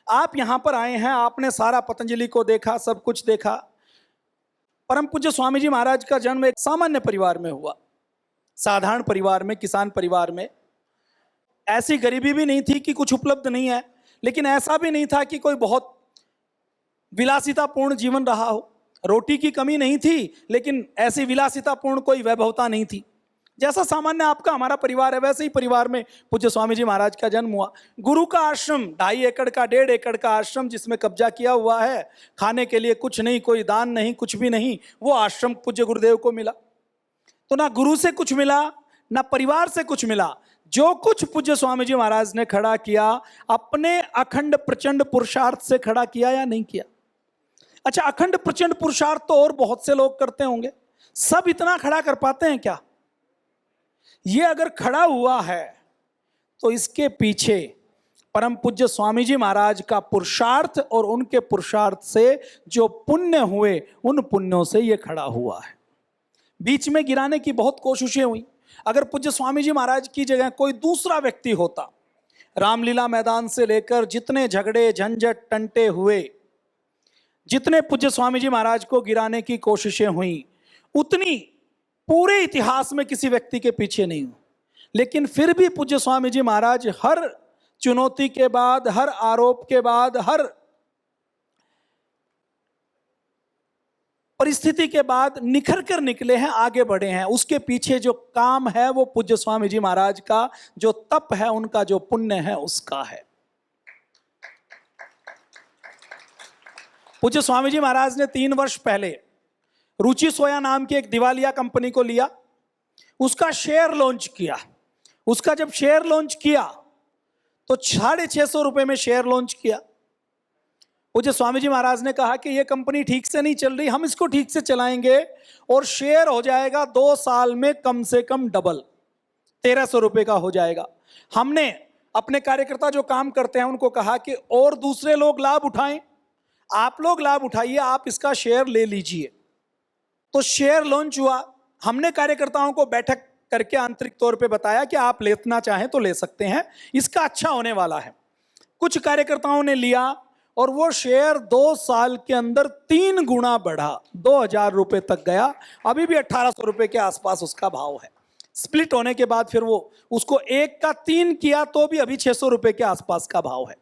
आप यहां पर आए हैं, आपने सारा पतंजलि को देखा, सब कुछ देखा। परम पूज्य स्वामी जी महाराज का जन्म एक सामान्य परिवार में हुआ, साधारण परिवार में, किसान परिवार में। ऐसी गरीबी भी नहीं थी कि कुछ उपलब्ध नहीं है, लेकिन ऐसा भी नहीं था कि कोई बहुत विलासितापूर्ण जीवन रहा हो। रोटी की कमी नहीं थी, लेकिन ऐसी विलासितापूर्ण कोई वैभवता नहीं थी। जैसा सामान्य आपका हमारा परिवार है, वैसे ही परिवार में पूज्य स्वामी जी महाराज का जन्म हुआ। गुरु का आश्रम, 2.5 एकड़ का, 1.5 एकड़ का आश्रम जिसमें कब्जा किया हुआ है, खाने के लिए कुछ नहीं, कोई दान नहीं, कुछ भी नहीं, वो आश्रम पूज्य गुरुदेव को मिला। तो ना गुरु से कुछ मिला, ना परिवार से कुछ मिला। जो कुछ पूज्य स्वामी जी महाराज ने खड़ा किया, अपने अखंड प्रचंड पुरुषार्थ से खड़ा किया या नहीं किया? अच्छा, अखंड प्रचंड पुरुषार्थ तो और बहुत से लोग करते होंगे, सब इतना खड़ा कर पाते हैं क्या? ये अगर खड़ा हुआ है तो इसके पीछे परम पूज्य स्वामी जी महाराज का पुरुषार्थ और उनके पुरुषार्थ से जो पुण्य हुए, उन पुण्यों से ये खड़ा हुआ है। बीच में गिराने की बहुत कोशिशें हुई। अगर पूज्य स्वामी जी महाराज की जगह कोई दूसरा व्यक्ति होता, रामलीला मैदान से लेकर जितने झगड़े झंझट टंटे हुए, जितने पूज्य स्वामी जी महाराज को गिराने की कोशिशें हुई, उतनी पूरे इतिहास में किसी व्यक्ति के पीछे नहीं हुई। लेकिन फिर भी पूज्य स्वामी जी महाराज हर चुनौती के बाद, हर आरोप के बाद, हर परिस्थिति के बाद निखर कर निकले हैं, आगे बढ़े हैं। उसके पीछे जो काम है वो पूज्य स्वामी जी महाराज का जो तप है, उनका जो पुण्य है, उसका है। पूज्य स्वामी जी महाराज ने 3 वर्ष पहले रुचि सोया नाम की एक दिवालिया कंपनी को लिया, उसका शेयर लॉन्च किया। उसका जब शेयर लॉन्च किया तो 650 रुपए में शेयर लॉन्च किया। पूज्य स्वामी जी महाराज ने कहा कि यह कंपनी ठीक से नहीं चल रही, हम इसको ठीक से चलाएंगे और शेयर हो जाएगा 2 साल में कम से कम डबल, 1300 रुपए का हो जाएगा। हमने अपने कार्यकर्ता जो काम करते हैं उनको कहा कि और दूसरे लोग लाभ उठाएं, आप लोग लाभ उठाइए, आप इसका शेयर ले लीजिए। तो शेयर लॉन्च हुआ। हमने कार्यकर्ताओं को बैठक करके आंतरिक तौर पे बताया कि आप लेना चाहें तो ले सकते हैं, इसका अच्छा होने वाला है। कुछ कार्यकर्ताओं ने लिया और वो शेयर 2 साल के अंदर 3 गुना बढ़ा, 2000 रुपए तक गया। अभी भी 1800 रुपए के आसपास उसका भाव है। स्प्लिट होने के बाद फिर वो उसको 1 का 3 किया तो भी अभी 600 रुपए के आसपास का भाव है।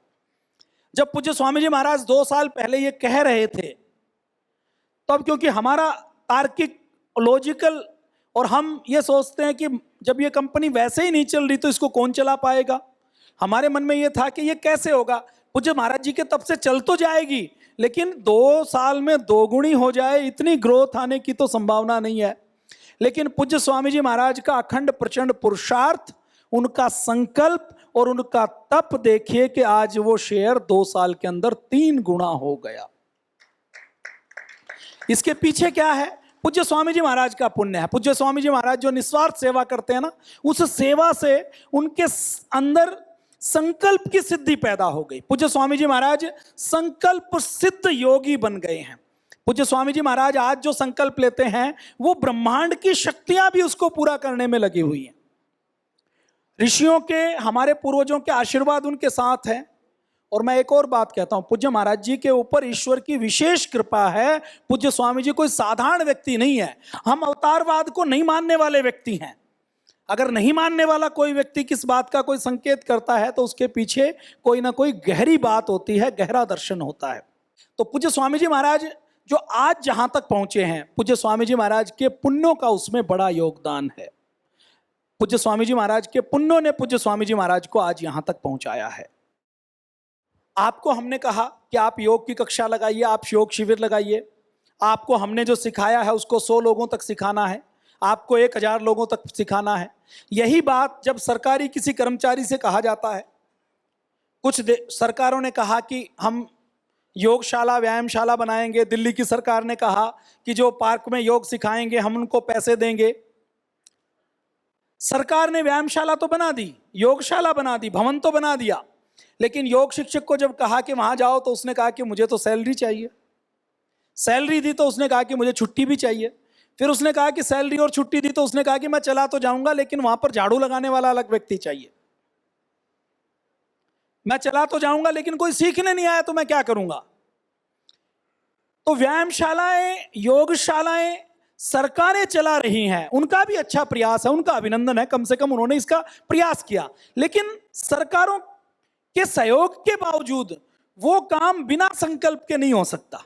जब पूज्य स्वामी जी महाराज 2 साल पहले ये कह रहे थे, तब क्योंकि हमारा तार्किक, लॉजिकल, और हम ये सोचते हैं कि जब ये कंपनी वैसे ही नहीं चल रही तो इसको कौन चला पाएगा, हमारे मन में ये था कि ये कैसे होगा। पूज्य महाराज जी के तब से चल तो जाएगी, लेकिन 2 साल में 2 गुनी हो जाए, इतनी ग्रोथ आने की तो संभावना नहीं है। लेकिन पूज्य स्वामी जी महाराज का अखंड प्रचंड पुरुषार्थ, उनका संकल्प और उनका तप देखिए कि आज वो शेयर 2 साल के अंदर 3 गुना हो गया। इसके पीछे क्या है? पूज्य स्वामी जी महाराज का पुण्य है। पूज्य स्वामी जी महाराज जो निस्वार्थ सेवा करते हैं ना, उस सेवा से उनके अंदर संकल्प की सिद्धि पैदा हो गई। पूज्य स्वामी जी महाराज संकल्प सिद्ध योगी बन गए हैं। पूज्य स्वामी जी महाराज आज जो संकल्प लेते हैं वो ब्रह्मांड की शक्तियां भी उसको पूरा करने में लगी हुई हैं। ऋषियों के, हमारे पूर्वजों के आशीर्वाद उनके साथ है। और मैं एक और बात कहता हूं, पूज्य महाराज जी के ऊपर ईश्वर की विशेष कृपा है। पूज्य स्वामी जी कोई साधारण व्यक्ति नहीं है। हम अवतारवाद को नहीं मानने वाले व्यक्ति हैं। अगर नहीं मानने वाला कोई व्यक्ति किस बात का कोई संकेत करता है तो उसके पीछे कोई ना कोई गहरी बात होती है, गहरा दर्शन होता है। तो पूज्य स्वामी जी महाराज जो आज जहां तक पहुंचे हैं, पूज्य स्वामी जी महाराज के पुण्यों का उसमें बड़ा योगदान है। पूज्य स्वामी जी महाराज के पुण्यों ने पूज्य स्वामी जी महाराज को आज यहां तक पहुंचाया है। आपको हमने कहा कि आप योग की कक्षा लगाइए, आप योग शिविर लगाइए। आपको हमने जो सिखाया है उसको 100 लोगों तक सिखाना है, आपको 1000 लोगों तक सिखाना है। यही बात जब सरकारी किसी कर्मचारी से कहा जाता है, कुछ सरकारों ने कहा कि हम योगशाला, व्यायामशाला बनाएंगे। दिल्ली की सरकार ने कहा कि जो पार्क में योग सिखाएंगे हम उनको पैसे देंगे। सरकार ने व्यायामशाला तो बना दी, योगशाला बना दी, भवन तो बना दिया, लेकिन योग शिक्षक को जब कहा कि वहां जाओ तो उसने कहा कि मुझे तो सैलरी चाहिए। सैलरी दी तो उसने कहा कि मुझे छुट्टी भी चाहिए। फिर उसने कहा कि सैलरी और छुट्टी दी तो उसने कहा कि मैं चला तो जाऊंगा, लेकिन वहां पर झाड़ू लगाने वाला अलग व्यक्ति चाहिए। मैं चला तो जाऊंगा लेकिन कोई सीखने नहीं आया तो मैं क्या करूंगा। तो व्यायामशालाएं, योगशालाएं सरकारें चला रही हैं, उनका भी अच्छा प्रयास है, उनका अभिनंदन है, कम से कम उन्होंने इसका प्रयास किया। लेकिन सरकारों के सहयोग के बावजूद वो काम बिना संकल्प के नहीं हो सकता।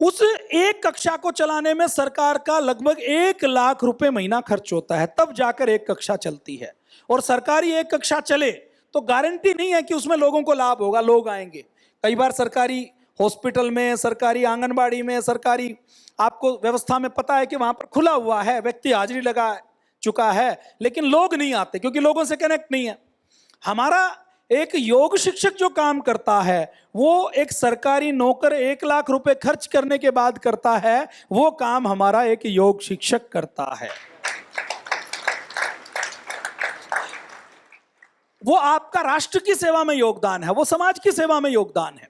उस एक कक्षा को चलाने में सरकार का लगभग 1 लाख रुपए महीना खर्च होता है, तब जाकर एक कक्षा चलती है। और सरकारी एक कक्षा चले तो गारंटी नहीं है कि उसमें लोगों को लाभ होगा, लोग आएंगे। कई बार सरकारी हॉस्पिटल में, सरकारी आंगनबाड़ी में, सरकारी आपको व्यवस्था में पता है कि वहां पर खुला हुआ है, व्यक्ति हाजिरी लगा चुका है, लेकिन लोग नहीं आते क्योंकि लोगों से कनेक्ट नहीं है। हमारा एक योग शिक्षक जो काम करता है वो एक सरकारी नौकर 1 लाख रुपए खर्च करने के बाद करता है, वो काम हमारा एक योग शिक्षक करता है। वो आपका राष्ट्र की सेवा में योगदान है, वो समाज की सेवा में योगदान है।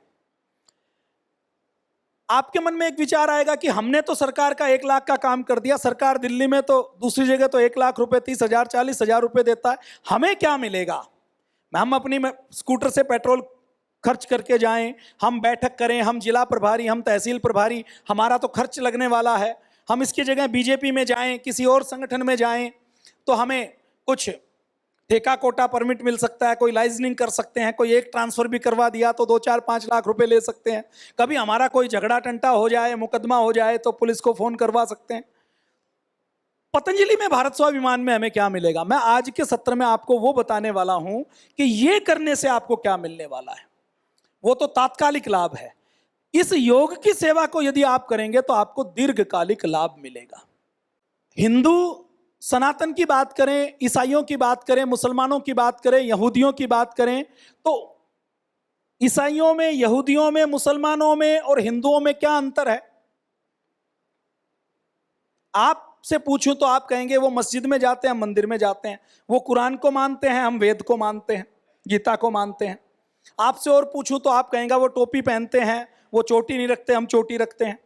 आपके मन में एक विचार आएगा कि हमने तो सरकार का 1 लाख का काम कर दिया, सरकार दिल्ली में तो दूसरी जगह तो 1 लाख रुपए 30,000 40,000 रुपए देता है, हमें क्या मिलेगा। हम अपनी स्कूटर से पेट्रोल खर्च करके जाएं, हम बैठक करें, हम जिला प्रभारी, हम तहसील प्रभारी, हमारा तो खर्च लगने वाला है। हम इसकी जगह बीजेपी में जाएं, किसी और संगठन में जाएं तो हमें कुछ ठेका कोटा परमिट मिल सकता है, कोई लाइसेंसिंग कर सकते हैं, कोई एक ट्रांसफर भी करवा दिया तो 2-4-5 लाख रुपए ले सकते हैं। कभी हमारा कोई झगड़ा टंटा हो जाए, मुकदमा हो जाए तो पुलिस को फोन करवा सकते हैं। पतंजलि में, भारत स्वाभिमान में हमें क्या मिलेगा। मैं आज के सत्र में आपको वो बताने वाला हूं कि ये करने से आपको क्या मिलने वाला है। वो तो तात्कालिक लाभ है, इस योग की सेवा को यदि आप करेंगे तो आपको दीर्घकालिक लाभ मिलेगा। हिंदू सनातन की बात करें, ईसाइयों की बात करें, मुसलमानों की बात करें, यहूदियों की बात करें, तो ईसाइयों में, यहूदियों में, मुसलमानों में और हिंदुओं में क्या अंतर है। आप से पूछूं तो आप कहेंगे वो मस्जिद में जाते हैं, मंदिर में जाते हैं, वो कुरान को मानते हैं, हम वेद को मानते हैं, गीता को मानते हैं। आपसे और पूछूं तो आप कहेंगे वो टोपी पहनते हैं, वो चोटी नहीं रखते, हम चोटी रखते हैं।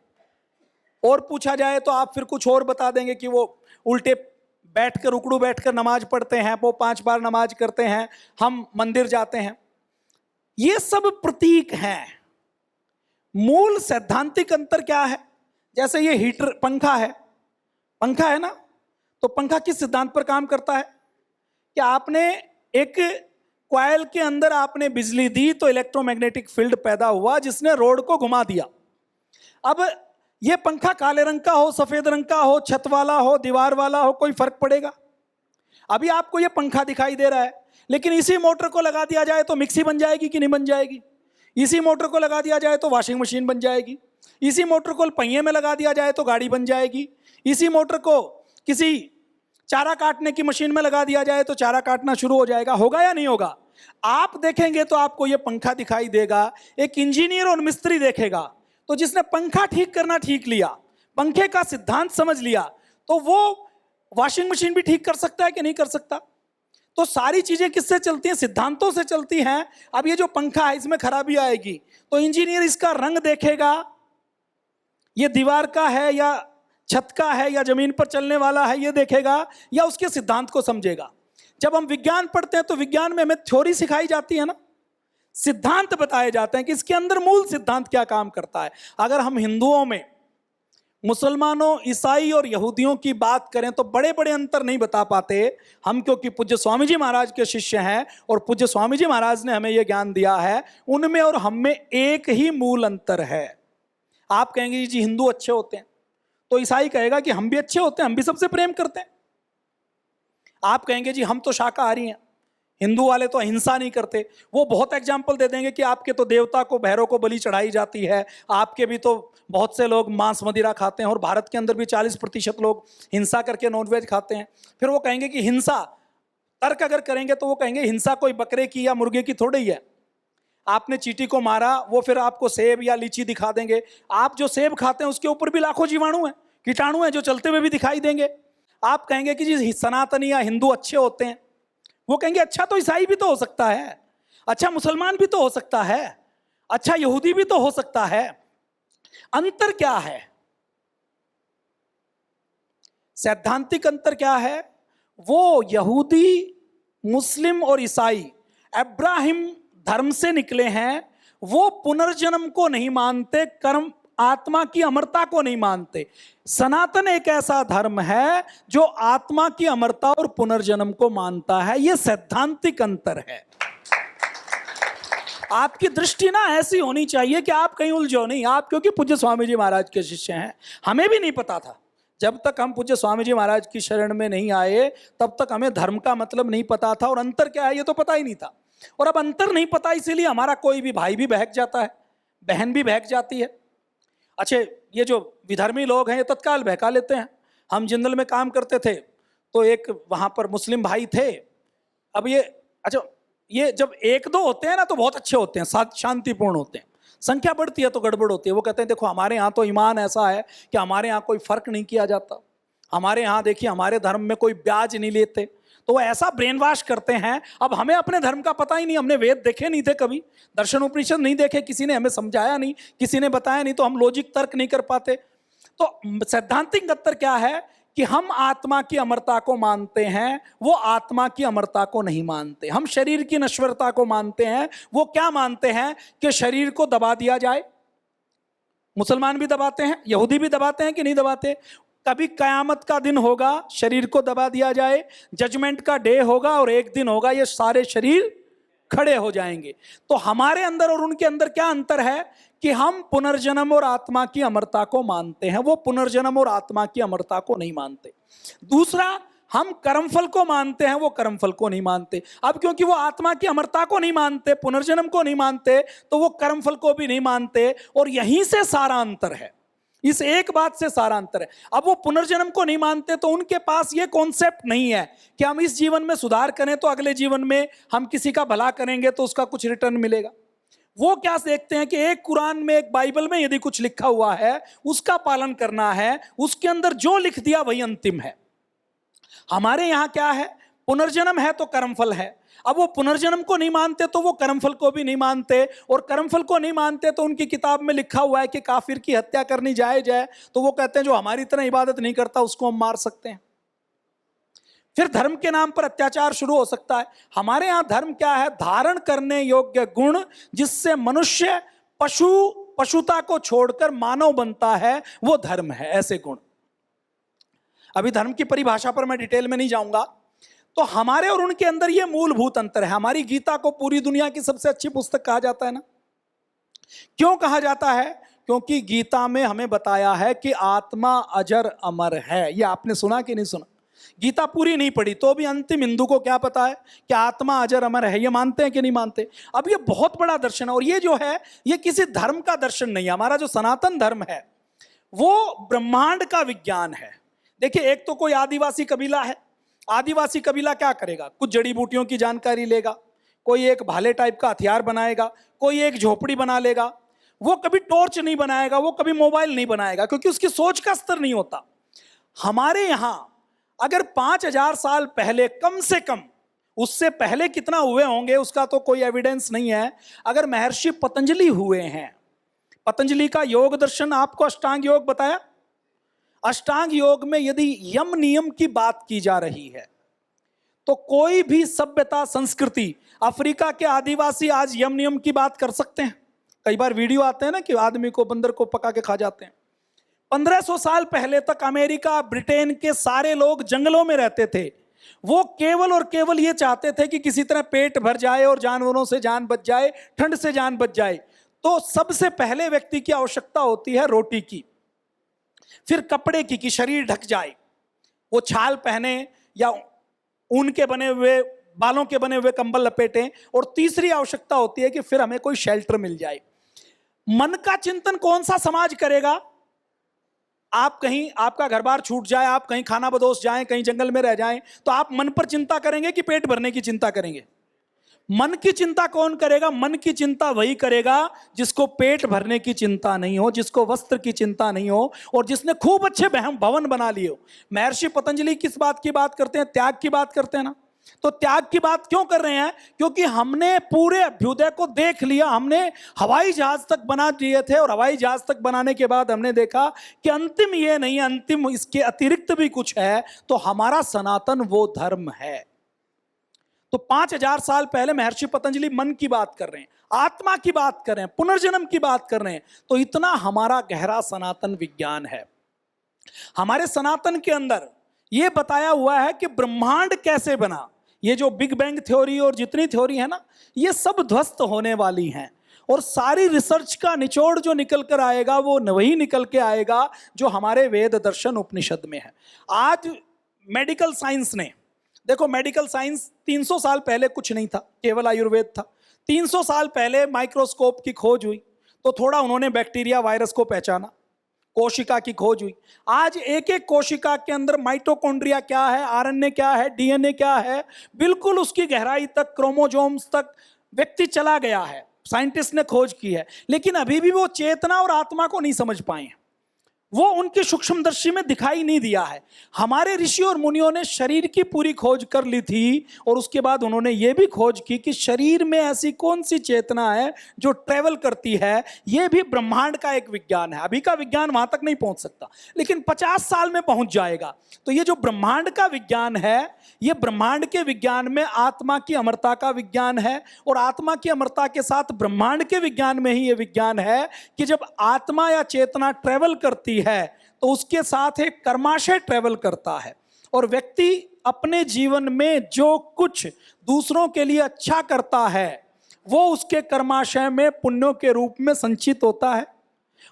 और पूछा जाए तो आप फिर कुछ और बता देंगे कि वो उल्टे बैठकर, उकड़ू बैठकर नमाज पढ़ते हैं, वो 5 बार नमाज करते हैं, हम मंदिर जाते हैं। ये सब प्रतीक हैं। मूल सैद्धांतिक अंतर क्या है। जैसे ये हीटर, पंखा है ना, तो पंखा किस सिद्धांत पर काम करता है कि आपने एक कॉइल के अंदर आपने बिजली दी तो इलेक्ट्रोमैग्नेटिक फील्ड पैदा हुआ जिसने रोड को घुमा दिया। अब ये पंखा काले रंग का हो, सफेद रंग का हो, छत वाला हो, दीवार वाला हो, कोई फर्क पड़ेगा। अभी आपको ये पंखा दिखाई दे रहा है, लेकिन इसी मोटर को लगा दिया जाए तो मिक्सी बन जाएगी कि नहीं बन जाएगी। इसी मोटर को लगा दिया जाए तो वॉशिंग मशीन बन जाएगी। इसी मोटर को पहिए में लगा दिया जाए तो गाड़ी बन जाएगी। इसी मोटर को किसी चारा काटने की मशीन में लगा दिया जाए तो चारा काटना शुरू हो जाएगा। होगा या नहीं होगा। आप देखेंगे तो आपको यह पंखा दिखाई देगा। एक इंजीनियर और मिस्त्री देखेगा तो जिसने पंखा ठीक करना ठीक लिया, पंखे का सिद्धांत समझ लिया, तो वो वॉशिंग मशीन भी ठीक कर सकता है कि नहीं कर सकता। तो सारी चीजें किससे चलती हैं, सिद्धांतों से चलती हैं। अब ये जो पंखा है इसमें खराबी आएगी तो इंजीनियर इसका रंग देखेगा, ये दीवार का है या छत का है या जमीन पर चलने वाला है, ये देखेगा या उसके सिद्धांत को समझेगा। जब हम विज्ञान पढ़ते हैं तो विज्ञान में हमें थ्योरी सिखाई जाती है ना, सिद्धांत बताए जाते हैं कि इसके अंदर मूल सिद्धांत क्या काम करता है। अगर हम हिंदुओं में मुसलमानों, ईसाई और यहूदियों की बात करें तो बड़े बड़े अंतर नहीं बता पाते हम, क्योंकि पूज्य स्वामी जी महाराज के शिष्य हैं और पूज्य स्वामी जी महाराज ने हमें यह ज्ञान दिया है। उनमें और हम में एक ही मूल अंतर है। आप कहेंगे जी हिंदू अच्छे होते हैं, तो ईसाई कहेगा कि हम भी अच्छे होते हैं, हम भी सबसे प्रेम करते हैं। आप कहेंगे जी हम तो शाकाहारी हैं, हिंदू वाले तो अहिंसा नहीं करते। वो बहुत एग्जाम्पल दे देंगे कि आपके तो देवता को, भैरव को बलि चढ़ाई जाती है, आपके भी तो बहुत से लोग मांस मदिरा खाते हैं और भारत के अंदर भी 40% लोग हिंसा करके नॉनवेज खाते हैं। फिर वो कहेंगे कि हिंसा, तर्क अगर करेंगे तो वो कहेंगे हिंसा कोई बकरे की या मुर्गे की थोड़ी है। आपने चींटी को मारा, वो फिर आपको सेब या लीची दिखा देंगे। आप जो सेब खाते हैं उसके ऊपर भी लाखों जीवाणु हैं, कीटाणु हैं जो चलते हुए भी दिखाई देंगे। आप कहेंगे कि जी सनातनी या हिंदू अच्छे होते हैं, वो कहेंगे अच्छा तो ईसाई भी तो हो सकता है, अच्छा मुसलमान भी तो हो सकता है, अच्छा यहूदी भी तो हो सकता है। अंतर क्या है, सैद्धांतिक अंतर क्या है। वो यहूदी, मुस्लिम और ईसाई अब्राहिम धर्म से निकले हैं, वो पुनर्जन्म को नहीं मानते, कर्म आत्मा की अमरता को नहीं मानते। सनातन एक ऐसा धर्म है जो आत्मा की अमरता और पुनर्जन्म को मानता है। यह सैद्धांतिक अंतर है। आपकी दृष्टि ना ऐसी होनी चाहिए कि आप कहीं उलझो नहीं। आप क्योंकि पूज्य स्वामी जी महाराज के शिष्य हैं, हमें भी नहीं पता था। जब तक हम पूज्य स्वामी जी महाराज की शरण में नहीं आए तब तक हमें धर्म का मतलब नहीं पता था, और अंतर क्या है ये तो पता ही नहीं था। और अब अंतर नहीं पता, इसीलिए हमारा कोई भी भाई भी बहक जाता है, बहन भी बहक जाती है। अच्छा, ये जो विधर्मी लोग हैं ये तत्काल बहका लेते हैं। हम जिंदल में काम करते थे तो एक वहां पर मुस्लिम भाई थे। अब ये अच्छा, ये जब एक दो होते हैं ना तो बहुत अच्छे होते हैं, शांतिपूर्ण होते हैं। संख्या बढ़ती है तो गड़बड़ होती है। वो कहते हैं देखो हमारे यहाँ तो ईमान ऐसा है कि हमारे यहाँ कोई फर्क नहीं किया जाता, हमारे यहाँ देखिए हमारे धर्म में कोई ब्याज नहीं लेते। तो वो ऐसा ब्रेन वॉश करते हैं। अब हमें अपने धर्म का पता ही नहीं, हमने वेद देखे नहीं थे कभी, दर्शन उपनिषद नहीं देखे, किसी ने हमें समझाया नहीं, किसी ने बताया नहीं, तो हम लॉजिक तर्क नहीं कर पाते। तो सैद्धांतिक अंतर क्या है कि हम आत्मा की अमरता को मानते हैं, वो आत्मा की अमरता को नहीं मानते। हम शरीर की नश्वरता को मानते हैं, वो क्या मानते हैं कि शरीर को दबा दिया जाए। मुसलमान भी दबाते हैं, यहूदी भी दबाते हैं कि नहीं दबाते। कभी कयामत का दिन होगा, शरीर को दबा दिया जाए, जजमेंट का डे होगा और एक दिन होगा ये सारे शरीर खड़े हो जाएंगे। तो हमारे अंदर और उनके अंदर क्या अंतर है कि हम पुनर्जन्म और आत्मा की अमरता को मानते हैं, वो पुनर्जन्म और आत्मा की अमरता को नहीं मानते। दूसरा, हम कर्मफल को मानते हैं, वो कर्मफल को नहीं मानते। अब क्योंकि वो आत्मा की अमरता को नहीं मानते, पुनर्जन्म को नहीं मानते, तो वो कर्मफल को भी नहीं मानते। और यहीं से सारा अंतर है, इस एक बात से सारा अंतर है। अब वो पुनर्जन्म को नहीं मानते तो उनके पास ये कॉन्सेप्ट नहीं है कि हम इस जीवन में सुधार करें तो अगले जीवन में हम किसी का भला करेंगे तो उसका कुछ रिटर्न मिलेगा। वो क्या देखते हैं कि एक कुरान में, एक बाइबल में यदि कुछ लिखा हुआ है उसका पालन करना है, उसके अंदर जो लिख दिया वही अंतिम है। हमारे यहाँ क्या है, पुनर्जन्म है तो कर्मफल है। अब वो पुनर्जन्म को नहीं मानते तो वो कर्मफल को भी नहीं मानते, और कर्मफल को नहीं मानते तो उनकी किताब में लिखा हुआ है कि काफिर की हत्या करनी जायज है, तो वो कहते हैं जो हमारी तरह इबादत नहीं करता उसको हम मार सकते हैं। फिर धर्म के नाम पर अत्याचार शुरू हो सकता है। हमारे यहाँ धर्म क्या है, धारण करने योग्य गुण जिससे मनुष्य पशुता को छोड़कर मानव बनता है, वो धर्म है। ऐसे गुण, अभी धर्म की परिभाषा पर मैं डिटेल में नहीं जाऊंगा। तो हमारे और उनके अंदर ये मूलभूत अंतर है। हमारी गीता को पूरी दुनिया की सबसे अच्छी पुस्तक कहा जाता है ना। क्यों कहा जाता है? क्योंकि गीता में हमें बताया है कि आत्मा अजर अमर है। ये आपने सुना कि नहीं सुना? गीता पूरी नहीं पढ़ी तो भी अंतिम हिंदू को क्या पता है कि आत्मा अजर अमर है। ये मानते हैं कि नहीं मानते? अब ये बहुत बड़ा दर्शन है, और ये जो है ये किसी धर्म का दर्शन नहीं है। हमारा जो सनातन धर्म है वो ब्रह्मांड का विज्ञान है। देखिए, एक तो कोई आदिवासी कबीला है, आदिवासी कबीला क्या करेगा, कुछ जड़ी बूटियों की जानकारी लेगा, कोई एक भाले टाइप का हथियार बनाएगा, कोई एक झोपड़ी बना लेगा। वो कभी टॉर्च नहीं बनाएगा, वो कभी मोबाइल नहीं बनाएगा, क्योंकि उसकी सोच का स्तर नहीं होता। हमारे यहां अगर 5000 साल पहले, कम से कम, उससे पहले कितना हुए होंगे उसका तो कोई एविडेंस नहीं है, अगर महर्षि पतंजलि हुए हैं, पतंजलि का योग दर्शन आपको अष्टांग योग बताया। अष्टांग योग में यदि यम नियम की बात की जा रही है तो कोई भी सभ्यता, संस्कृति, अफ्रीका के आदिवासी आज यम नियम की बात कर सकते हैं। कई बार वीडियो आते हैं ना कि आदमी को, बंदर को पका के खा जाते हैं। 1500 साल पहले तक अमेरिका, ब्रिटेन के सारे लोग जंगलों में रहते थे। वो केवल और केवल ये चाहते थे कि किसी तरह पेट भर जाए और जानवरों से जान बच जाए, ठंड से जान बच जाए। तो सबसे पहले व्यक्ति की आवश्यकता होती है रोटी की, फिर कपड़े की कि शरीर ढक जाए, वो छाल पहने या ऊन के बने हुए, बालों के बने हुए कंबल लपेटें, और तीसरी आवश्यकता होती है कि फिर हमें कोई शेल्टर मिल जाए। मन का चिंतन कौन सा समाज करेगा? आप कहीं, आपका घर बार छूट जाए, आप कहीं खाना बदोश जाएं, कहीं जंगल में रह जाएं, तो आप मन पर चिंता करेंगे कि पेट भरने की चिंता करेंगे? मन की चिंता कौन करेगा? मन की चिंता वही करेगा जिसको पेट भरने की चिंता नहीं हो, जिसको वस्त्र की चिंता नहीं हो, और जिसने खूब अच्छे भवन बना लिए हो। महर्षि पतंजलि किस बात की बात करते हैं? त्याग की बात करते हैं ना। तो त्याग की बात क्यों कर रहे हैं? क्योंकि हमने पूरे अभ्युदय को देख लिया। हमने हवाई जहाज तक बना दिए थे, और हवाई जहाज तक बनाने के बाद हमने देखा कि अंतिम ये नहीं, अंतिम इसके अतिरिक्त भी कुछ है। तो हमारा सनातन वो धर्म है। तो 5000 साल पहले महर्षि पतंजलि मन की बात कर रहे हैं, आत्मा की बात कर रहे हैं, पुनर्जन्म की बात कर रहे हैं। तो इतना हमारा गहरा सनातन विज्ञान है। हमारे सनातन के अंदर यह बताया हुआ है कि ब्रह्मांड कैसे बना। ये जो बिग बैंग थ्योरी और जितनी थ्योरी है ना, ये सब ध्वस्त होने वाली हैं। और सारी रिसर्च का निचोड़ जो निकल कर आएगा वो वही निकल के आएगा जो हमारे वेद दर्शन उपनिषद में है। आज मेडिकल साइंस ने, देखो मेडिकल साइंस 300 साल पहले कुछ नहीं था, केवल आयुर्वेद था। 300 साल पहले माइक्रोस्कोप की खोज हुई तो थोड़ा उन्होंने बैक्टीरिया वायरस को पहचाना, कोशिका की खोज हुई। आज एक एक कोशिका के अंदर माइटोकॉन्ड्रिया क्या है, आरएनए क्या है, डीएनए क्या है, बिल्कुल उसकी गहराई तक, क्रोमोसोम्स तक व्यक्ति चला गया है, साइंटिस्ट ने खोज की है। लेकिन अभी भी वो चेतना और आत्मा को नहीं समझ पाए हैं, वो उनकी सूक्ष्मदर्शी में दिखाई नहीं दिया है। हमारे ऋषि और मुनियों ने शरीर की पूरी खोज कर ली थी और उसके बाद उन्होंने ये भी खोज की कि शरीर में ऐसी कौन सी चेतना है जो ट्रेवल करती है। ये भी ब्रह्मांड का एक विज्ञान है। अभी का विज्ञान वहां तक नहीं पहुंच सकता, लेकिन 50 साल में पहुंच जाएगा। तो ये जो ब्रह्मांड का विज्ञान है, ये ब्रह्मांड के विज्ञान में आत्मा की अमरता का विज्ञान है, और आत्मा की अमरता के साथ ब्रह्मांड के विज्ञान में ही ये विज्ञान है कि जब आत्मा या चेतना ट्रेवल करती है तो उसके साथ एक कर्माशय ट्रेवल करता है, और व्यक्ति अपने जीवन में जो कुछ दूसरों के लिए अच्छा करता है वो उसके कर्माशय में पुण्यों के रूप में संचित होता है,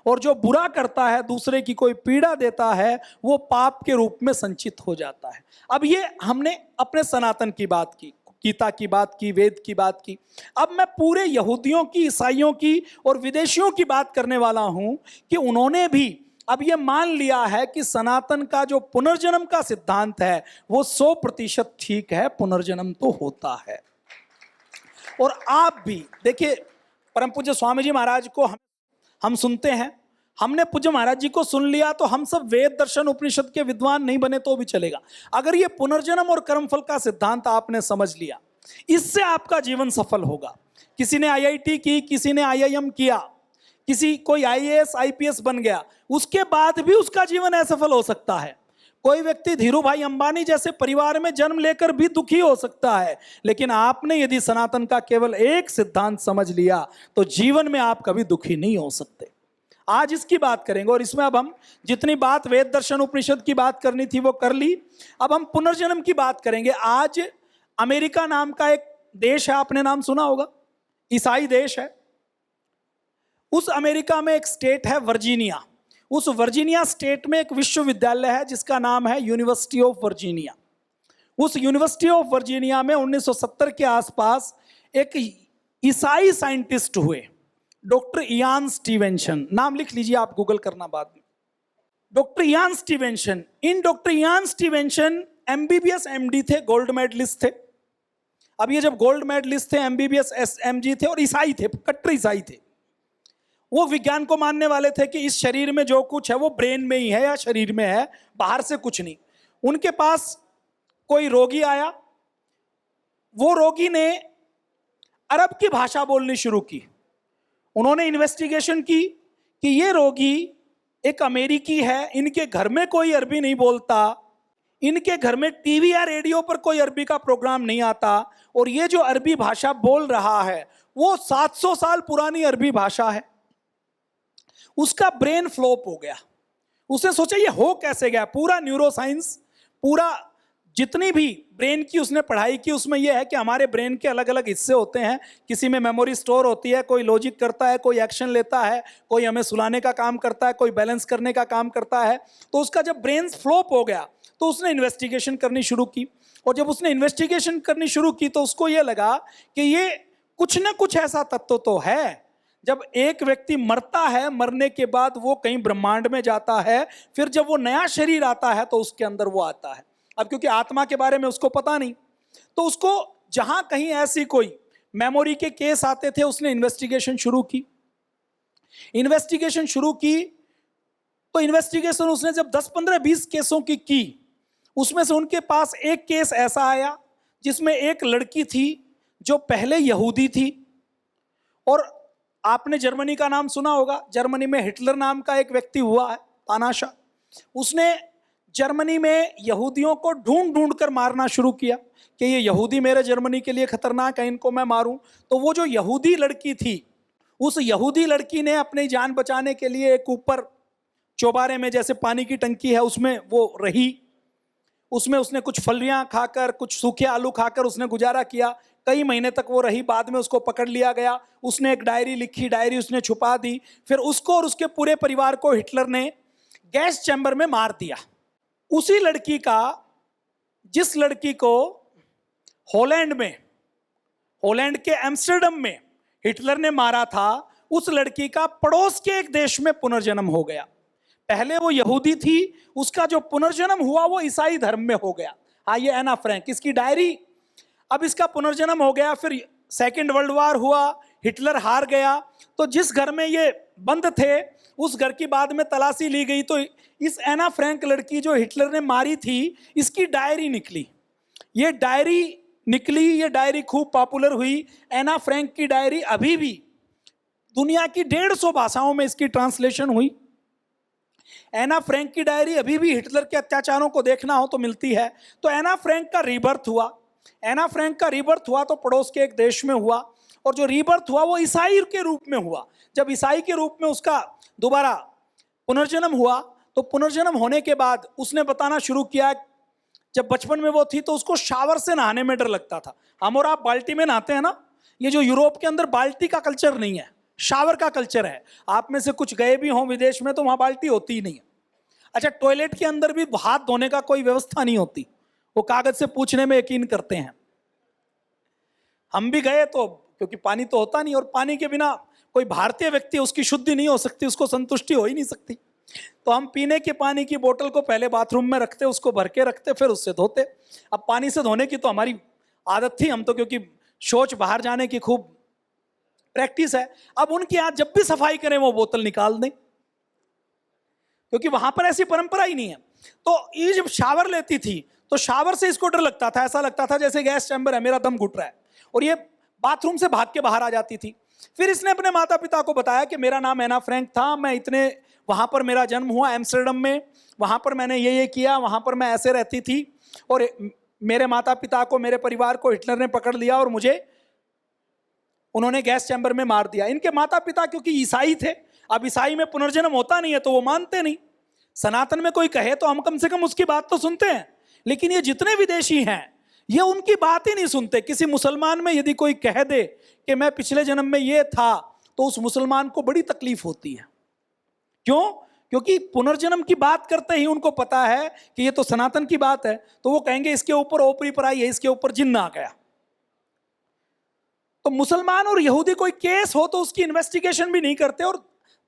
और जो बुरा करता है, दूसरे की कोई पीड़ा देता है, वो पाप के रूप में संचित हो जाता है। अब ये हमने अपने सनातन की बात की, गीता की बात की, वेद की बात की। अब मैं पूरे यहूदियों की, ईसाइयों की और विदेशियों की बात करने वाला हूं कि उन्होंने भी अब ये मान लिया है कि सनातन का जो पुनर्जन्म का सिद्धांत है वो 100% ठीक है, पुनर्जन्म तो होता है। और आप भी देखिए, परम पूज्य स्वामी जी महाराज को हम सुनते हैं, हमने पूज्य महाराज जी को सुन लिया तो हम सब वेद दर्शन उपनिषद के विद्वान नहीं बने तो भी चलेगा। अगर ये पुनर्जन्म और कर्मफल का सिद्धांत आपने समझ लिया, इससे आपका जीवन सफल होगा। किसी ने आईआईटी की, किसी ने आईआईएम किया, किसी कोई आईएएस आईपीएस बन गया, उसके बाद भी उसका जीवन असफल हो सकता है। कोई व्यक्ति धीरू भाई अंबानी जैसे परिवार में जन्म लेकर भी दुखी हो सकता है, लेकिन आपने यदि सनातन का केवल एक सिद्धांत समझ लिया तो जीवन में आप कभी दुखी नहीं हो सकते। आज इसकी बात करेंगे, और इसमें अब हम जितनी बात वेद दर्शन उपनिषद की बात करनी थी वो कर ली। अब हम पुनर्जन्म की बात करेंगे। आज अमेरिका नाम का एक देश है, आपने नाम सुना होगा, ईसाई देश है। उस अमेरिका में एक स्टेट है वर्जीनिया। उस वर्जीनिया स्टेट में एक विश्वविद्यालय है जिसका नाम है यूनिवर्सिटी ऑफ वर्जीनिया। उस यूनिवर्सिटी ऑफ वर्जीनिया में 1970 के आसपास एक ईसाई साइंटिस्ट हुए, डॉक्टर इयान स्टीवेंसन। नाम लिख लीजिए, आप गूगल करना बाद में। Doctor Ian Stevenson. इन doctor Ian Stevenson MBBS MD थे, गोल्ड मेडलिस्ट थे। अब ये जब गोल्ड मेडलिस्ट थे, एमबीबीएस एसएमजी थे और ईसाई थे, कट्टर ईसाई थे। वो विज्ञान को मानने वाले थे कि इस शरीर में जो कुछ है वो ब्रेन में ही है या शरीर में है, बाहर से कुछ नहीं। उनके पास कोई रोगी आया, वो रोगी ने अरब की भाषा बोलनी शुरू की। उन्होंने इन्वेस्टिगेशन की कि ये रोगी एक अमेरिकी है, इनके घर में कोई अरबी नहीं बोलता, इनके घर में टीवी या रेडियो पर कोई अरबी का प्रोग्राम नहीं आता, और ये जो अरबी भाषा बोल रहा है वो 700 साल पुरानी अरबी भाषा है। उसका ब्रेन फ्लॉप हो गया। उसने सोचा ये हो कैसे गया। पूरा न्यूरो साइंस, पूरा जितनी भी ब्रेन की उसने पढ़ाई की, उसमें यह है कि हमारे ब्रेन के अलग अलग हिस्से होते हैं। किसी में मेमोरी स्टोर होती है, कोई लॉजिक करता है, कोई एक्शन लेता है, कोई हमें सुलाने का काम करता है, कोई बैलेंस करने का काम करता है। तो उसका जब ब्रेन फ्लॉप हो गया तो उसने इन्वेस्टिगेशन करनी शुरू की, और जब उसने इन्वेस्टिगेशन करनी शुरू की तो उसको ये लगा कि ये कुछ ना कुछ ऐसा तत्व तो है। जब एक व्यक्ति मरता है, मरने के बाद वो कहीं ब्रह्मांड में जाता है, फिर जब वो नया शरीर आता है तो उसके अंदर वो आता है। अब क्योंकि आत्मा के बारे में उसको पता नहीं, तो उसको जहां कहीं ऐसी कोई मेमोरी के केस आते थे, उसने इन्वेस्टिगेशन शुरू की। इन्वेस्टिगेशन शुरू की तो इन्वेस्टिगेशन उसने जब 10, 15, 20 केसों की, उसमें से उनके पास एक केस ऐसा आया जिसमें एक लड़की थी जो पहले यहूदी थी, और आपने जर्मनी का नाम सुना होगा। जर्मनी में हिटलर नाम का एक व्यक्ति हुआ है, तानाशाह। उसने जर्मनी में यहूदियों को ढूंढ ढूंढ कर मारना शुरू किया कि ये यहूदी मेरे जर्मनी के लिए खतरनाक है, इनको मैं मारूं। तो वो जो यहूदी लड़की थी, उस यहूदी लड़की ने अपनी जान बचाने के लिए एक ऊपर चौबारे में जैसे पानी की टंकी है उसमें वो रही। उसमें उसने कुछ फलियां खाकर, कुछ सूखे आलू खाकर उसने गुजारा किया। कई महीने तक वो रही। बाद में उसको पकड़ लिया गया। उसने एक डायरी लिखी, डायरी उसने छुपा दी। फिर उसको और उसके पूरे परिवार को हिटलर ने गैस चैम्बर में मार दिया। उसी लड़की का, जिस लड़की को हॉलैंड में, हॉलैंड के एम्स्टर्डम में हिटलर ने मारा था, उस लड़की का पड़ोस के एक देश में पुनर्जन्म हो गया। पहले वो यहूदी थी, उसका जो पुनर्जन्म हुआ वो ईसाई धर्म में हो गया। हाँ, ये एना फ्रैंक, इसकी डायरी। अब इसका पुनर्जन्म हो गया। फिर सेकेंड वर्ल्ड वॉर हुआ, हिटलर हार गया। तो जिस घर में ये बंद थे, उस घर की बाद में तलाशी ली गई तो इस एना फ्रैंक लड़की जो हिटलर ने मारी थी, इसकी डायरी निकली। ये डायरी निकली, ये डायरी खूब पॉपुलर हुई। एना फ्रैंक की डायरी अभी भी दुनिया की 150 भाषाओं में इसकी ट्रांसलेशन हुई। एना फ्रैंक की डायरी अभी भी हिटलर के अत्याचारों को देखना हो तो मिलती है। तो एना फ्रैंक का रीबर्थ हुआ। एना फ्रैंक का रीबर्थ हुआ तो पड़ोस के एक देश में हुआ, और जो रीबर्थ हुआ वो ईसाई के रूप में हुआ। जब ईसाई के रूप में उसका दोबारा पुनर्जन्म हुआ, तो पुनर्जन्म होने के बाद उसने बताना शुरू किया, जब बचपन में वो थी तो उसको शावर से नहाने में डर लगता था। हम और आप बाल्टी में नहाते हैं ना, ये जो यूरोप के अंदर बाल्टी का कल्चर नहीं है, शावर का कल्चर है। आप में से कुछ गए भी हों विदेश में तो वहां बाल्टी होती ही नहीं है। अच्छा, टॉयलेट के अंदर भी हाथ धोने का कोई व्यवस्था नहीं होती, वो कागज से पूछने में यकीन करते हैं। हम भी गए तो, क्योंकि पानी तो होता नहीं, और पानी के बिना कोई भारतीय व्यक्ति, उसकी शुद्धि नहीं हो सकती, उसको संतुष्टि हो ही नहीं सकती। तो हम पीने के पानी की बोतल को पहले बाथरूम में रखते, उसको भर के रखते, फिर उससे धोते। अब पानी से धोने की तो हमारी आदत थी, हम तो, क्योंकि शौच बाहर जाने की खूब प्रैक्टिस है। अब उनकी यहाँ जब भी सफाई करें वो बोतल निकाल दें, क्योंकि वहां पर ऐसी परंपरा ही नहीं है। तो ये जब शावर लेती थी तो शावर से इसको डर लगता था, ऐसा लगता था जैसे गैस चैम्बर है, मेरा दम घुट रहा है, और ये बाथरूम से भाग के बाहर आ जाती थी। फिर इसने अपने माता पिता को बताया कि मेरा नाम एना फ्रैंक था, मैं इतने, वहां पर मेरा जन्म हुआ एम्स्टर्डम में, वहां पर मैंने ये किया, वहां पर मैं ऐसे रहती थी, और मेरे माता पिता को, मेरे परिवार को हिटलर ने पकड़ लिया और मुझे उन्होंने गैस चैम्बर में मार दिया। इनके माता पिता क्योंकि ईसाई थे, अब ईसाई में पुनर्जन्म होता नहीं है तो वो मानते नहीं। सनातन में कोई कहे तो हम कम से कम उसकी बात तो सुनते हैं, लेकिन ये जितने विदेशी हैं ये उनकी बात ही नहीं सुनते। किसी मुसलमान में यदि कोई कह दे कि मैं पिछले जन्म में ये था, तो उस मुसलमान को बड़ी तकलीफ होती है। क्यों? क्योंकि पुनर्जन्म की बात करते ही उनको पता है कि ये तो सनातन की बात है, तो वो कहेंगे इसके ऊपर ओपरी पराई है, इसके ऊपर जिन्न आ गया। तो मुसलमान और यहूदी कोई केस हो तो उसकी इन्वेस्टिगेशन भी नहीं करते, और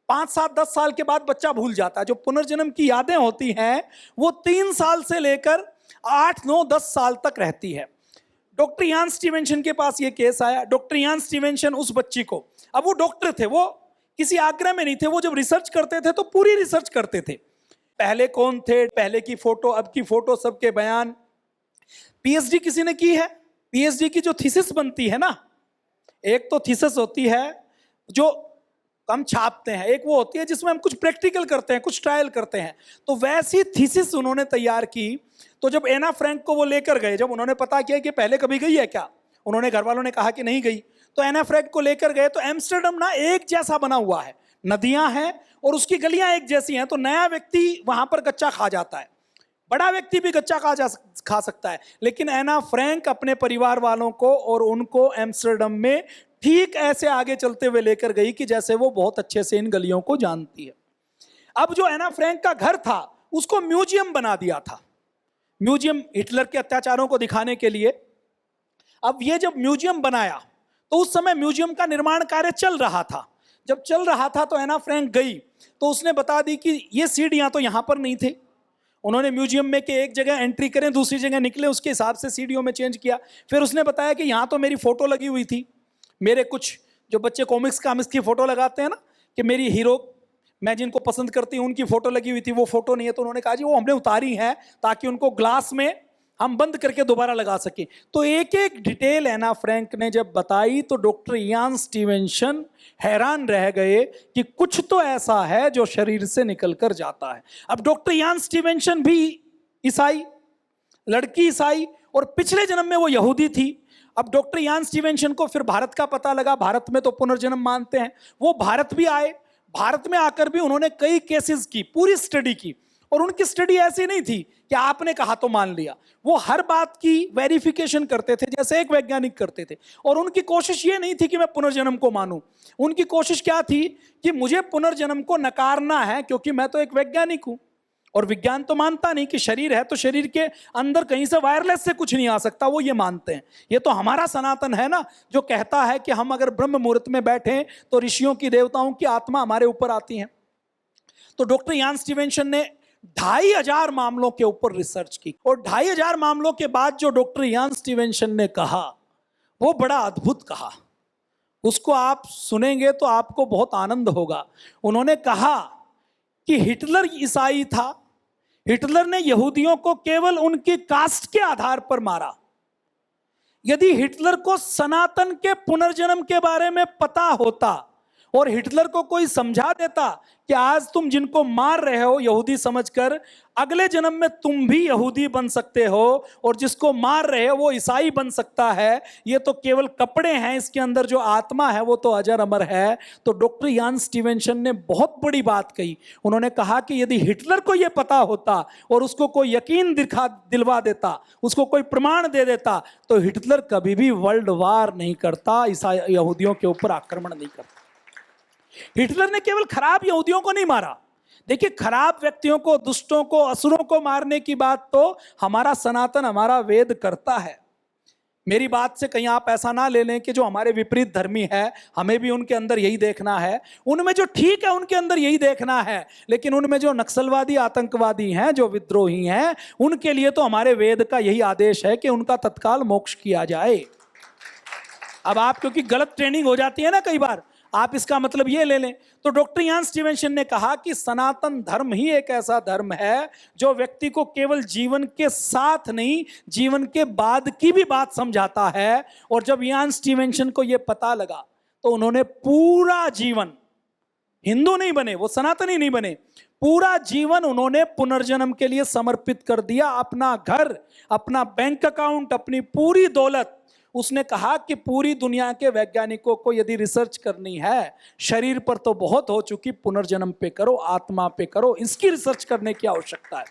5, 7, 10 साल के बाद बच्चा भूल जाता है। जो पुनर्जन्म की यादें होती हैं वो 3 साल से लेकर 8, 9, 10 साल तक रहती है। डॉक्टर यान स्टीवेंसन के पास ये केस आया। डॉक्टर यान स्टीवेंसन उस बच्ची को, अब वो डॉक्टर थे, वो किसी आग्रह में नहीं थे, वो जब रिसर्च करते थे तो पूरी रिसर्च करते थे। पहले कौन थे, पहले की फोटो, अब की फोटो, सबके बयान। पीएचडी किसी ने की है। पीएचडी की जो थीसिस बनती है ना, एक तो थीसिस होती है जो हम छापते हैं, एक वो होती है जिसमें हम कुछ प्रैक्टिकल करते हैं, कुछ ट्रायल करते हैं। तो वैसी थीसिस उन्होंने तैयार की। तो जब एना फ्रैंक को वो लेकर गए, जब उन्होंने पता किया कि पहले कभी गई है क्या, उन्होंने, घर वालों ने कहा कि नहीं गई, तो एना फ्रैंक को लेकर गए। तो एम्स्टर्डम ना एक जैसा बना हुआ है, नदियां हैं और उसकी गलियां एक जैसी हैं, तो नया व्यक्ति वहां पर कच्चा खा जाता है, बड़ा व्यक्ति भी कच्चा खा सकता है। लेकिन एना फ्रैंक अपने परिवार वालों को और उनको एम्स्टर्डम में ठीक ऐसे आगे चलते हुए लेकर गई कि जैसे वो बहुत अच्छे से इन गलियों को जानती है। अब जो एना फ्रैंक का घर था उसको म्यूजियम बना दिया था, म्यूजियम हिटलर के अत्याचारों को दिखाने के लिए। अब ये जब म्यूजियम बनाया तो उस समय म्यूजियम का निर्माण कार्य चल रहा था। जब चल रहा था तो एना फ्रैंक गई तो उसने बता दी कि ये सीढ़ियां तो यहां पर नहीं थे। उन्होंने म्यूजियम में के एक जगह एंट्री करें, दूसरी जगह निकले, उसके हिसाब से सीढ़ियों में चेंज किया। फिर उसने बताया कि यहाँ तो मेरी फोटो लगी हुई थी, मेरे कुछ जो बच्चे कॉमिक्स की फोटो लगाते हैं ना, कि मेरी हीरो, मैं जिनको पसंद करती हूँ उनकी फोटो लगी हुई थी, वो फोटो नहीं है। तो उन्होंने कहा जी वो हमने उतारी है ताकि उनको ग्लास में हम बंद करके दोबारा लगा सकें। तो एक एक डिटेल एना फ्रैंक ने जब बताई तो डॉक्टर यान स्टीवेंसन हैरान रह गए कि कुछ तो ऐसा है जो शरीर से निकल कर जाता है। अब डॉक्टर यान स्टीवेंसन भी ईसाई, लड़की ईसाई, और पिछले जन्म में वो यहूदी थी। अब डॉक्टर यान स्टीवेंसन को फिर भारत का पता लगा, भारत में तो पुनर्जन्म मानते हैं। वो भारत भी आए, भारत में आकर भी उन्होंने कई केसेस की, पूरी स्टडी की, और उनकी स्टडी ऐसी नहीं थी कि आपने कहा तो मान लिया। वो हर बात की वेरिफिकेशन करते थे जैसे एक वैज्ञानिक करते थे। और उनकी कोशिश ये नहीं थी कि मैं पुनर्जन्म को मानूं, उनकी कोशिश क्या थी कि मुझे पुनर्जन्म को नकारना है, क्योंकि मैं तो एक वैज्ञानिक हूं और विज्ञान तो मानता नहीं कि शरीर है तो शरीर के अंदर कहीं से वायरलेस से कुछ नहीं आ सकता, वो ये मानते हैं। ये तो हमारा सनातन है ना, जो कहता है कि हम अगर ब्रह्म मुहूर्त में बैठे तो ऋषियों की, देवताओं की आत्मा हमारे ऊपर आती है। तो डॉक्टर यान स्टीवेंसन ने 2500 मामलों के ऊपर रिसर्च की, और 2500 मामलों के बाद जो डॉक्टर यान स्टीवेंसन ने कहा वो बड़ा अद्भुत कहा। उसको आप सुनेंगे तो आपको बहुत आनंद होगा। उन्होंने कहा कि हिटलर ईसाई था, हिटलर ने यहूदियों को केवल उनकी कास्ट के आधार पर मारा। यदि हिटलर को सनातन के पुनर्जन्म के बारे में पता होता और हिटलर को कोई समझा देता कि आज तुम जिनको मार रहे हो यहूदी समझकर, अगले जन्म में तुम भी यहूदी बन सकते हो, और जिसको मार रहे हो वो ईसाई बन सकता है, ये तो केवल कपड़े हैं, इसके अंदर जो आत्मा है वो तो अजर अमर है। तो डॉक्टर यान स्टीवेंसन ने बहुत बड़ी बात कही। उन्होंने कहा कि यदि हिटलर को ये पता होता और उसको कोई यकीन दिलवा देता, उसको कोई प्रमाण दे देता, तो हिटलर कभी भी वर्ल्ड वार नहीं करता, ईसाई यहूदियों के ऊपर आक्रमण नहीं करता। हिटलर ने केवल खराब यहूदियों को नहीं मारा। देखिए, खराब व्यक्तियों को, दुष्टों को, असुरों को मारने की बात तो हमारा सनातन, हमारा वेद करता है। मेरी बात से कहीं आप ऐसा ना ले लें कि जो हमारे विपरीत धर्मी है हमें भी उनके अंदर यही देखना है। उनमें जो ठीक है उनके अंदर यही देखना है, लेकिन उनमें जो नक्सलवादी, आतंकवादी हैं, जो विद्रोही हैं, उनके लिए तो हमारे वेद का यही आदेश है कि उनका तत्काल मोक्ष किया जाए। अब आप, क्योंकि गलत ट्रेनिंग हो जाती है ना कई बार, आप इसका मतलब ये ले लें। तो डॉक्टर यान स्टीवेंसन ने कहा कि सनातन धर्म ही एक ऐसा धर्म है जो व्यक्ति को केवल जीवन के साथ नहीं, जीवन के बाद की भी बात समझाता है। और जब यान स्टीवेंसन को यह पता लगा तो उन्होंने पूरा जीवन, हिंदू नहीं बने वो, सनातनी नहीं बने, पूरा जीवन उन्होंने पुनर्जन्म के लिए समर्पित कर दिया। अपना घर, अपना बैंक अकाउंट, अपनी पूरी दौलत। उसने कहा कि पूरी दुनिया के वैज्ञानिकों को यदि रिसर्च करनी है, शरीर पर तो बहुत हो चुकी, पुनर्जन्म पे करो, आत्मा पे करो, इसकी रिसर्च करने की आवश्यकता है।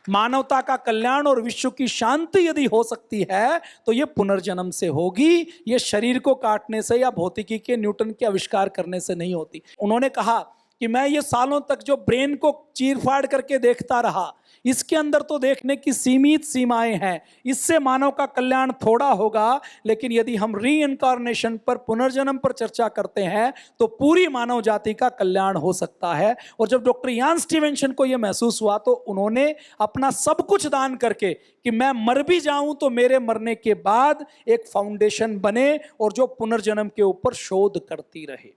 मानवता का कल्याण और विश्व की शांति यदि हो सकती है तो ये पुनर्जन्म से होगी, ये शरीर को काटने से या भौतिकी के न्यूटन के आविष्कार करने से नहीं होती। उन्होंने कहा कि मैं ये सालों तक जो ब्रेन को चीर फाड़ करके देखता रहा, इसके अंदर तो देखने की सीमित सीमाएं हैं, इससे मानव का कल्याण थोड़ा होगा। लेकिन यदि हम रीइंकारनेशन पर, पुनर्जन्म पर चर्चा करते हैं तो पूरी मानव जाति का कल्याण हो सकता है। और जब डॉक्टर यान स्टीवेंसन को यह महसूस हुआ तो उन्होंने अपना सब कुछ दान करके कि मैं मर भी जाऊं तो मेरे मरने के बाद एक फाउंडेशन बने और जो पुनर्जन्म के ऊपर शोध करती रहे।